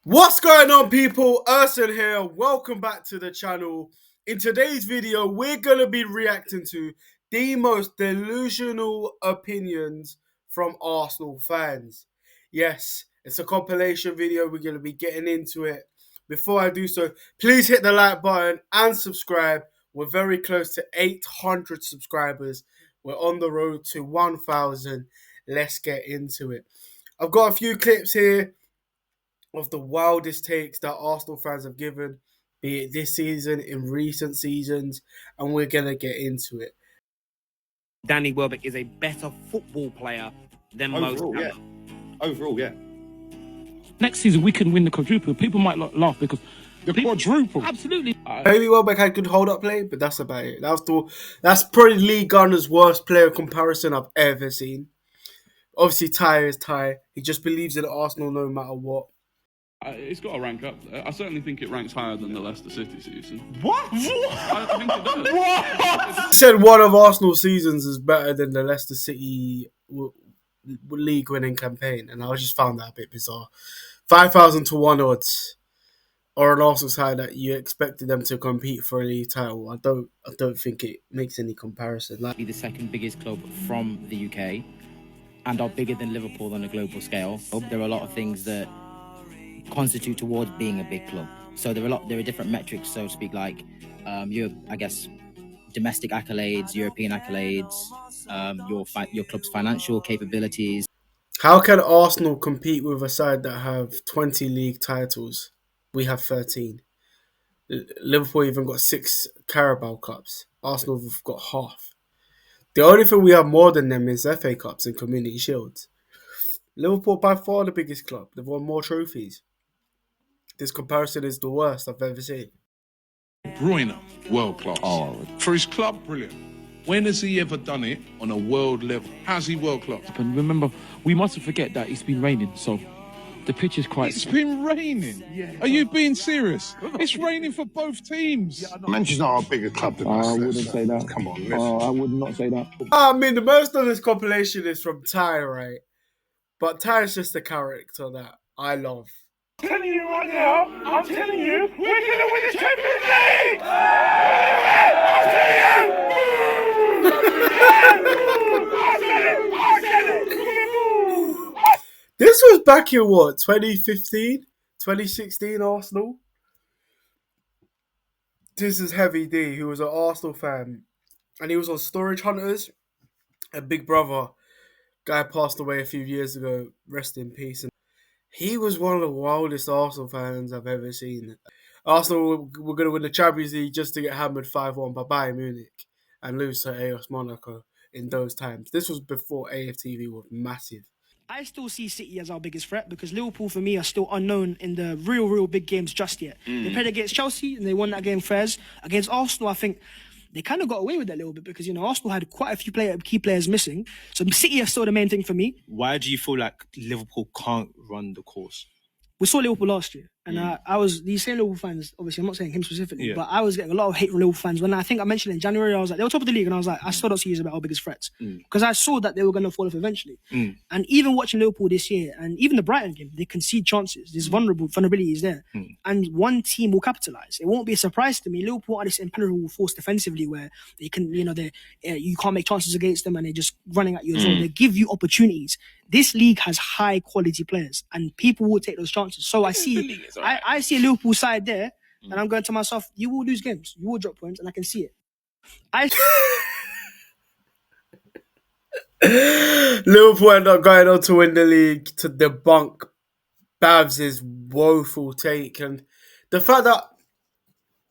What's going on, people? Urson here. Welcome back to the channel. In today's video, we're going to be reacting to the most delusional opinions from Arsenal fans. Yes, it's a compilation video. We're going to be getting into it. Before I do so, please hit the like button and subscribe. We're very close to 800 subscribers. We're on the road to 1,000. Let's get into it. I've got a few clips here of the wildest takes that Arsenal fans have given, be it this season, in recent seasons, and we're going to get into it. Danny Wbeck is a better football player than Overall, most. yeah. Overall, yeah. Next season we can win the quadruple. People might laugh because quadruple. Absolutely. Maybe Wbeck had good hold-up play, but that's about it. That's probably Lee Gunner's worst player comparison I've ever seen. Obviously, Ty is Ty. He just believes in Arsenal no matter what. It's got to rank up there. I certainly think it ranks higher than the Leicester City season. What? I think it does. What? He said one of Arsenal's seasons is better than the Leicester City league winning campaign, and I just found that a bit bizarre. 5,000 to 1 odds, or an Arsenal side that you expected them to compete for a league title. I don't think it makes any comparison. Be the second biggest club from the UK, and are bigger than Liverpool on a global scale. There are a lot of things that constitute towards being a big club. So there are different metrics, so to speak, like domestic accolades, European accolades, your club's financial capabilities. How can Arsenal compete with a side that have 20 league titles? We have 13. Liverpool even got 6 Carabao Cups. Arsenal have got half. The only thing we have more than them is FA Cups and Community Shields. Liverpool by far the biggest club. They've won more trophies. This comparison is the worst I've ever seen. Bruyne, world class. Oh. For his club, brilliant. When has he ever done it on a world level? How's he world class? And remember, we mustn't forget that it's been raining, so the pitch is quite... It's been raining? Yeah. Are you being serious? It's raining for both teams. Manchester's not a bigger club than us. I wouldn't say that. Come on, I would not say that. I mean, the most of this compilation is from Ty, right? But Ty is just a character that I love. I'm telling you right now, we're going to win the Champions League! This was back in what, 2015? 2016 Arsenal? This is Heavy D, who was an Arsenal fan. And he was on Storage Hunters. A Big Brother guy passed away a few years ago. Rest in peace. And he was one of the wildest Arsenal fans I've ever seen. Arsenal were going to win the Champions League just to get hammered 5-1 by Bayern Munich and lose to AS Monaco in those times. This was before AFTV was massive. I still see City as our biggest threat because Liverpool, for me, are still unknown in the real big games just yet. They played against Chelsea and they won that game fair. Against Arsenal, I think they kind of got away with that a little bit because, Arsenal had quite a few key players missing. So City are still the main thing for me. Why do you feel like Liverpool can't run the course? We saw Liverpool last year, and I was these same Liverpool fans. Obviously, I'm not saying him specifically, but I was getting a lot of hate from Liverpool fans. When I think I mentioned in January, I was like, they were top of the league, and I was like, I still don't see you as about our biggest threats because I saw that they were going to fall off eventually. And even watching Liverpool this year, and even the Brighton game, they concede chances. This vulnerability is there, and one team will capitalize. It won't be a surprise to me. Liverpool are this impenetrable force defensively, where they can, you can't make chances against them, and they're just running at you as well. They give you opportunities. This league has high quality players, and people will take those chances. So I see a Liverpool side there, and I'm going to myself, you will lose games, you will drop points, and I can see it. Liverpool end up going on to win the league to debunk Babs' woeful take, and the fact that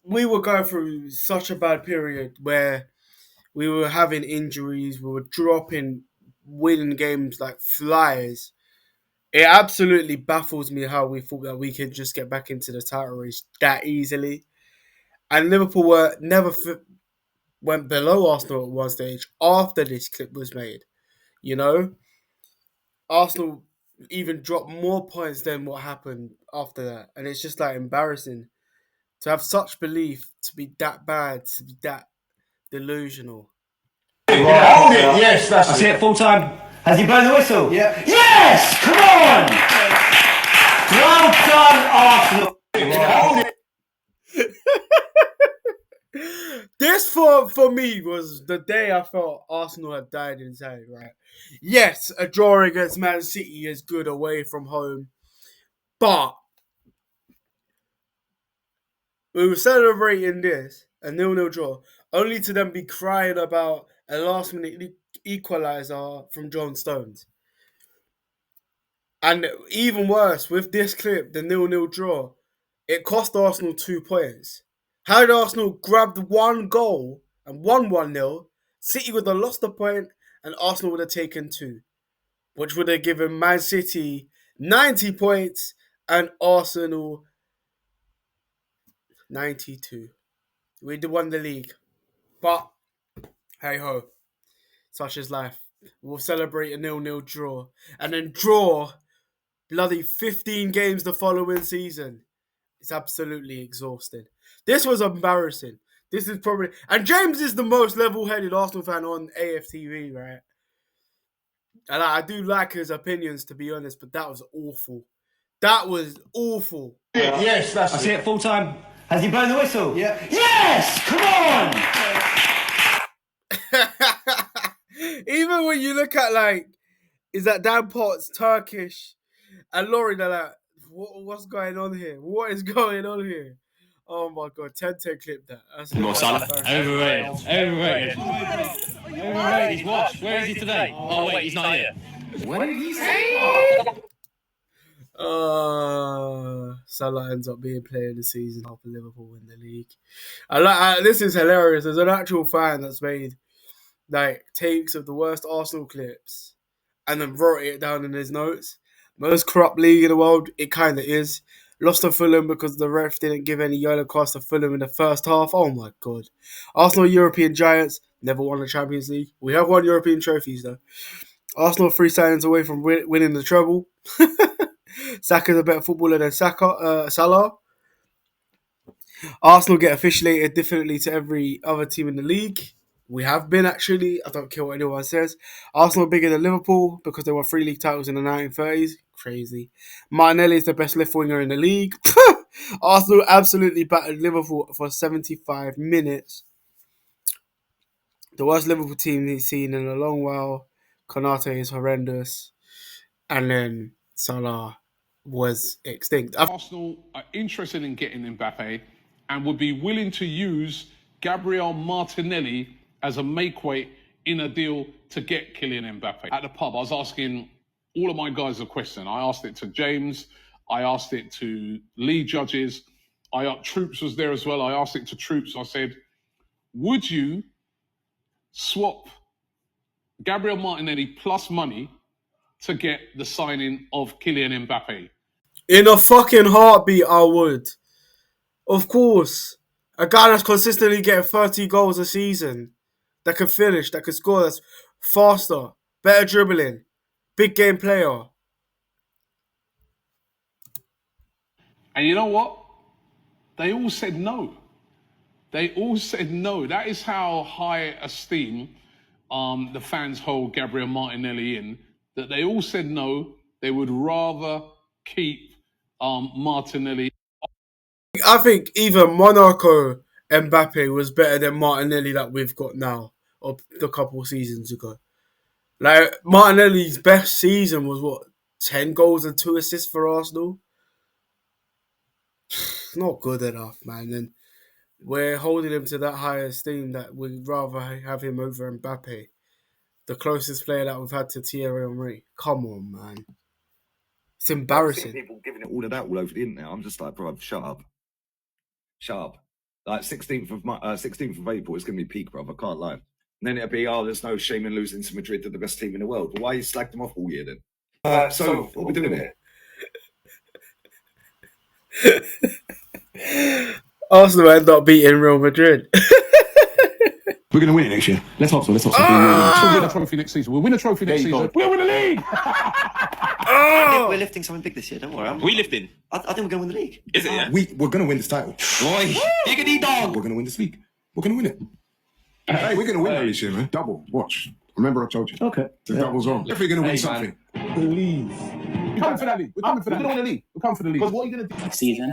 we were going through such a bad period where we were having injuries, we were dropping winning games like flies. It absolutely baffles me how we thought that we could just get back into the title race that easily. And Liverpool went below Arsenal at one stage after this clip was made. Arsenal even dropped more points than what happened after that. And it's just like embarrassing to have such belief, to be that bad, to be that delusional. Hold it! Yes, that's I see it full time. Has he blown the whistle? Yeah. Yes! Come on! Well done, what for me was the day I felt Arsenal had died inside, right? Yes, a draw against Man City is good away from home, but we were celebrating this, a 0-0 draw, only to then be crying about a last-minute equaliser from John Stones. And even worse, with this clip, the 0-0 draw, it cost Arsenal 2 points. Had Arsenal grabbed one goal and won 1-0, City would have lost a point and Arsenal would have taken 2, which would have given Man City 90 points and Arsenal 92. We'd have won the league. But, hey-ho, such is life. We'll celebrate a 0-0 draw. And then draw bloody 15 games the following season. It's absolutely exhausting. This was embarrassing. This is probably... And James is the most level-headed Arsenal fan on AFTV, right? And I do like his opinions, to be honest, but that was awful. That was awful. Yes, that's I see it full time. Has he blown the whistle? Yeah. Yes! Come on! Even when you look at, like, is that Dan Potts Turkish? And Laurie, they're like, what's going on here? What is going on here? Oh my god, 10-10 clip that. That's Overrated. He's watched. Where is he today? Oh, wait, he's not here. What did he say? Salah ends up being player of the season after Liverpool win the league. This is hilarious. There's an actual fan that's made like takes of the worst Arsenal clips and then wrote it down in his notes. Most corrupt league in the world, it kind of is. Lost to Fulham because the ref didn't give any yellow cards to Fulham in the first half. Oh my god. Arsenal European Giants, never won the Champions League. We have won European trophies though. Arsenal 3 signings away from winning the treble. Saka's a better footballer than Salah. Arsenal get officiated differently to every other team in the league. We have been, actually. I don't care what anyone says. Arsenal bigger than Liverpool because they won 3 league titles in the 1930s. Crazy. Martinelli is the best left winger in the league. Arsenal absolutely battered Liverpool for 75 minutes. The worst Liverpool team he's seen in a long while. Konate is horrendous. And then Salah was extinct. Arsenal are interested in getting Mbappe and would be willing to use Gabriel Martinelli as a make-weight in a deal to get Kylian Mbappe. At the pub, I was asking all of my guys a question. I asked it to James. I asked it to Lee Judges. Troops was there as well. I asked it to Troops. I said, would you swap Gabriel Martinelli plus money to get the signing of Kylian Mbappe? In a fucking heartbeat, I would. Of course. A guy that's consistently getting 30 goals a season, that can finish, that can score, that's faster, better dribbling, big game player. And you know what? They all said no. They all said no. That is how high esteem the fans hold Gabriel Martinelli in, that they all said no. They would rather keep Martinelli. I think even Monaco Mbappe was better than Martinelli that we've got now, or a couple of seasons ago. Like, Martinelli's best season was, 10 goals and 2 assists for Arsenal? Not good enough, man. And we're holding him to that high esteem that we'd rather have him over Mbappe, the closest player that we've had to Thierry Henry. Come on, man. It's embarrassing. People giving it all of that all over the internet. I'm just like, bro, shut up. Shut up. Like 16th of April is going to be peak, bro. I can't lie. And then it'll be, there's no shame in losing to Madrid, they're the best team in the world. But why you slagged them off all year then? So what are we doing here? Arsenal end up beating Real Madrid. We're going to win it next year. Let's hope so. We'll win a trophy next season. We'll win a trophy next season. We'll win the league! We're lifting something big this year, don't worry. We lifting? I think we're going to win the league. Is it, yeah? We're going to win this title. Diggity dog! We're going to win this league. We're going to win it. Hey, we're going to win it this year, man. Double. Watch. Remember I told you. Okay. The double's on. If we're going to win something. Believe. We're coming for that league. We're coming for that league. We're going to win the league. We're coming for the league. Because what are you going to do? Next season,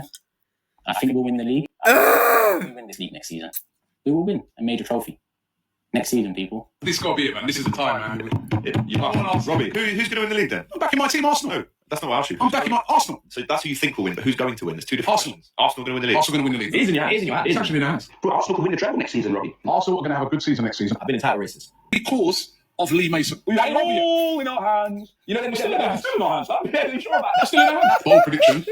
I think we'll win the league. If we win this league next season, we will win a major trophy. next season, people. This has got to be it, man. This is the time, man. You can't ask Robbie. Who's going to win the league then? I'm backing my team, Arsenal. No, that's not what I asked you. I'm backing my Arsenal. So that's who you think will win, but who's going to win? There's two different Arsenal. ones. Arsenal going to win the league. Arsenal going to win the league. It is in your hands. It's actually in your hands. But Arsenal can win the treble next season, Robbie. Arsenal are going to have a good season next season. I've been in title races. Because of Lee Mason. We have it all in our hands. You know, they're still in our hands. Still in our hands. I'm fairly sure about that. Still in our hands. Bold prediction.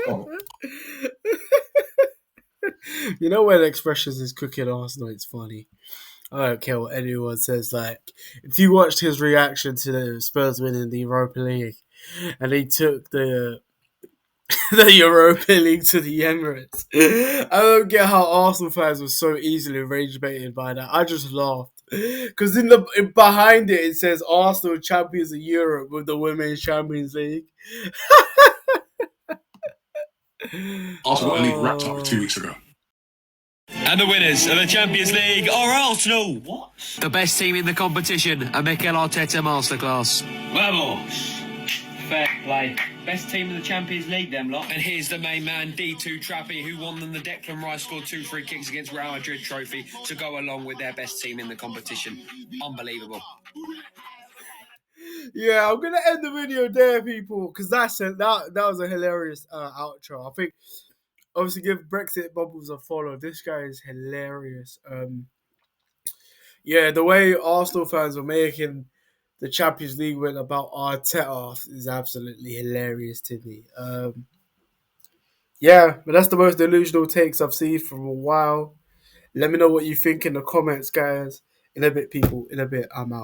You know when expressions is cooking Arsenal, it's funny. I don't care what anyone says. Like, if you watched his reaction to the Spurs winning the Europa League, and he took the Europa League to the Emirates, I don't get how Arsenal fans were so easily rage baited by that. I just laughed because behind it says Arsenal champions of Europe with the Women's Champions League. Arsenal got the league wrapped up 2 weeks ago. And the winners of the Champions League are Arsenal. What? The best team in the competition, a Mikel Arteta masterclass. Vamos! Fair play. Best team in the Champions League, them lot. And here's the main man, D2 Trappy, who won them the Declan Rice scored 2 free kicks against Real Madrid trophy to go along with their best team in the competition. Unbelievable. Yeah, I'm gonna end the video there, people, because that was a hilarious outro. I think obviously give Brexit Bubbles a follow. This guy is hilarious. Yeah, the way Arsenal fans were making the Champions League win about Arteta is absolutely hilarious to me. Yeah, but that's the most delusional takes I've seen from a while. Let me know what you think in the comments, guys. In a bit, people. In a bit, I'm out.